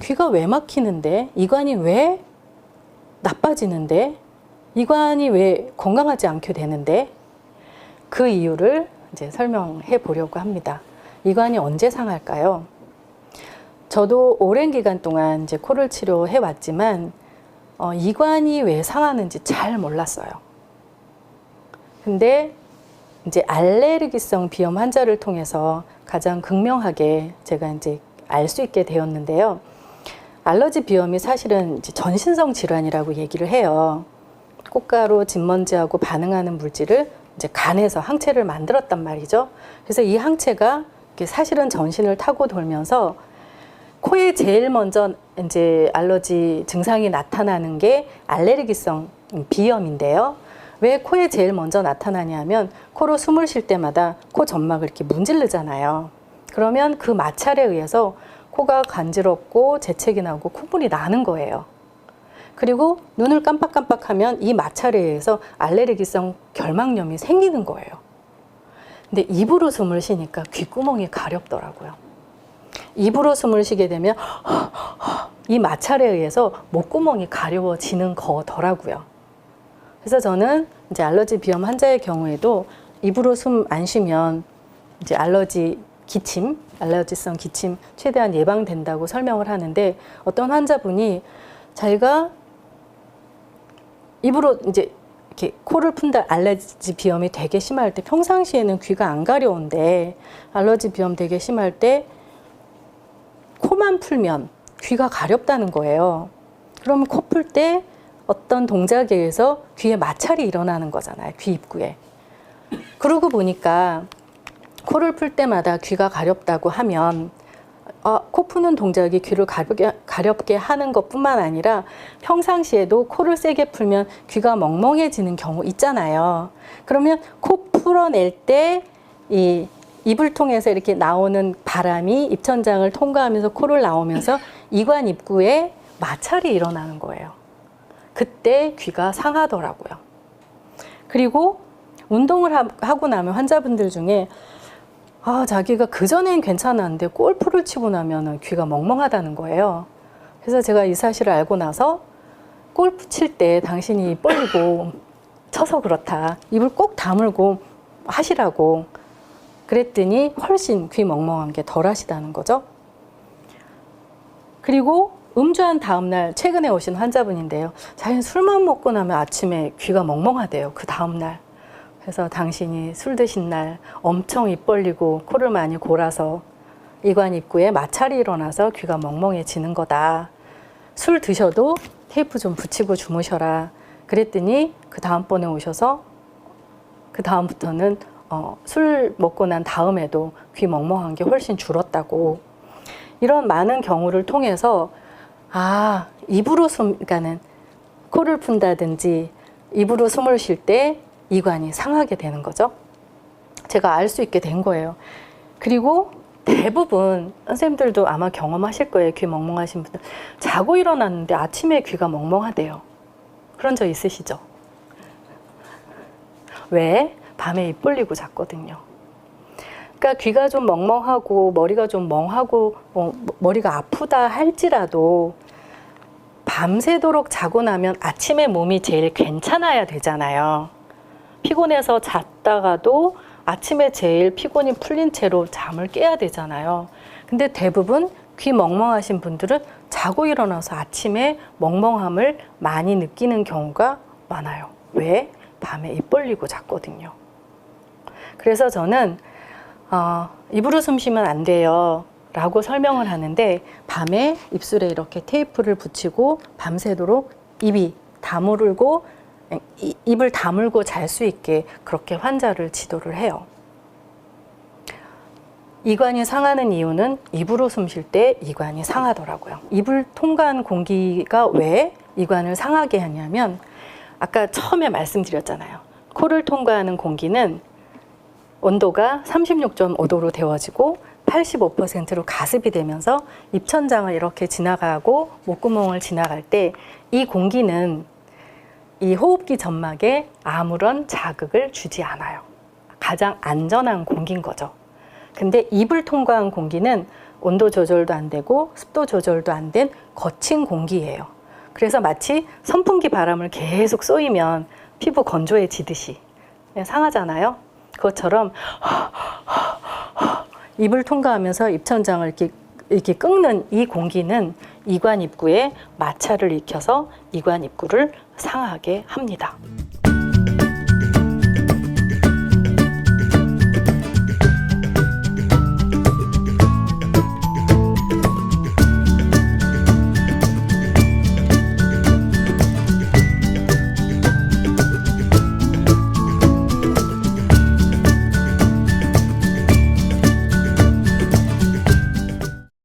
귀가 왜 막히는데? 이관이 왜 나빠지는데? 이관이 왜 건강하지 않게 되는데? 그 이유를 이제 설명해 보려고 합니다. 이관이 언제 상할까요? 저도 오랜 기간 동안 이제 코를 치료해 왔지만 이관이 왜 상하는지 잘 몰랐어요. 근데 이제 알레르기성 비염 환자를 통해서 가장 극명하게 제가 이제 알 수 있게 되었는데요. 알러지 비염이 사실은 이제 전신성 질환이라고 얘기를 해요. 꽃가루, 진먼지하고 반응하는 물질을 이제 간에서 항체를 만들었단 말이죠. 그래서 이 항체가 사실은 전신을 타고 돌면서 코에 제일 먼저 이제 알러지 증상이 나타나는 게 알레르기성 비염인데요. 왜 코에 제일 먼저 나타나냐면 코로 숨을 쉴 때마다 코 점막을 이렇게 문지르잖아요. 그러면 그 마찰에 의해서 코가 간지럽고 재채기 나고 콧물이 나는 거예요. 그리고 눈을 깜빡깜빡하면 이 마찰에 의해서 알레르기성 결막염이 생기는 거예요. 근데 입으로 숨을 쉬니까 귓구멍이 가렵더라고요. 입으로 숨을 쉬게 되면 이 마찰에 의해서 목구멍이 가려워지는 거더라고요. 그래서 저는 이제 알러지 비염 환자의 경우에도 입으로 숨 안 쉬면 이제 알러지성 기침 최대한 예방된다고 설명을 하는데, 어떤 환자분이 자기가 입으로 이제 이렇게 코를 푼다, 알러지 비염이 되게 심할 때, 평상시에는 귀가 안 가려운데 알러지 비염 되게 심할 때 코만 풀면 귀가 가렵다는 거예요. 그러면 코 풀 때 어떤 동작에 의해서 귀에 마찰이 일어나는 거잖아요. 귀 입구에. 그러고 보니까 코를 풀 때마다 귀가 가렵다고 하면 코 푸는 동작이 귀를 가렵게 하는 것뿐만 아니라 평상시에도 코를 세게 풀면 귀가 멍멍해지는 경우 있잖아요. 그러면 코 풀어낼 때 이 입을 통해서 이렇게 나오는 바람이 입천장을 통과하면서 코를 나오면서 이관 입구에 마찰이 일어나는 거예요. 그때 귀가 상하더라고요. 그리고 운동을 하고 나면 환자분들 중에 자기가 그전엔 괜찮았는데 골프를 치고 나면 귀가 멍멍하다는 거예요. 그래서 제가 이 사실을 알고 나서 골프 칠 때 당신이 뻘리고 쳐서 그렇다. 입을 꼭 다물고 하시라고 그랬더니 훨씬 귀 멍멍한 게 덜 하시다는 거죠. 그리고 음주한 다음날 최근에 오신 환자분인데요. 자기는 술만 먹고 나면 아침에 귀가 멍멍하대요. 그 다음날. 그래서 당신이 술 드신 날 엄청 입 벌리고 코를 많이 골아서 이관 입구에 마찰이 일어나서 귀가 멍멍해지는 거다. 술 드셔도 테이프 좀 붙이고 주무셔라. 그랬더니 그 다음번에 오셔서 그 다음부터는 술 먹고 난 다음에도 귀 멍멍한 게 훨씬 줄었다고. 이런 많은 경우를 통해서 입으로 그러니까는 코를 푼다든지 입으로 숨을 쉴 때 이관이 상하게 되는 거죠. 제가 알 수 있게 된 거예요. 그리고 대부분 선생님들도 아마 경험하실 거예요. 귀 멍멍하신 분들. 자고 일어났는데 아침에 귀가 멍멍하대요. 그런 적 있으시죠? 왜? 밤에 입 벌리고 잤거든요. 그러니까 귀가 좀 멍멍하고 머리가 좀 멍하고 머리가 아프다 할지라도 밤새도록 자고 나면 아침에 몸이 제일 괜찮아야 되잖아요. 피곤해서 잤다가도 아침에 제일 피곤이 풀린 채로 잠을 깨야 되잖아요. 근데 대부분 귀 멍멍하신 분들은 자고 일어나서 아침에 멍멍함을 많이 느끼는 경우가 많아요. 왜? 밤에 입 벌리고 잤거든요. 그래서 저는 입으로 숨 쉬면 안 돼요 라고 설명을 하는데, 밤에 입술에 이렇게 테이프를 붙이고 밤새도록 입을 다물고 잘 수 있게 그렇게 환자를 지도를 해요. 이관이 상하는 이유는 입으로 숨 쉴 때 이관이 상하더라고요. 입을 통과한 공기가 왜 이관을 상하게 하냐면, 아까 처음에 말씀드렸잖아요. 코를 통과하는 공기는 온도가 36.5도로 데워지고 85%로 가습이 되면서 입천장을 이렇게 지나가고 목구멍을 지나갈 때 이 공기는 이 호흡기 점막에 아무런 자극을 주지 않아요. 가장 안전한 공기인 거죠. 근데 입을 통과한 공기는 온도 조절도 안 되고 습도 조절도 안 된 거친 공기예요. 그래서 마치 선풍기 바람을 계속 쏘이면 피부 건조해지듯이 상하잖아요. 그것처럼 입을 통과하면서 입천장을 이렇게 끓는 이 공기는 이관 입구에 마찰을 일으켜서 이관 입구를 상하게 합니다.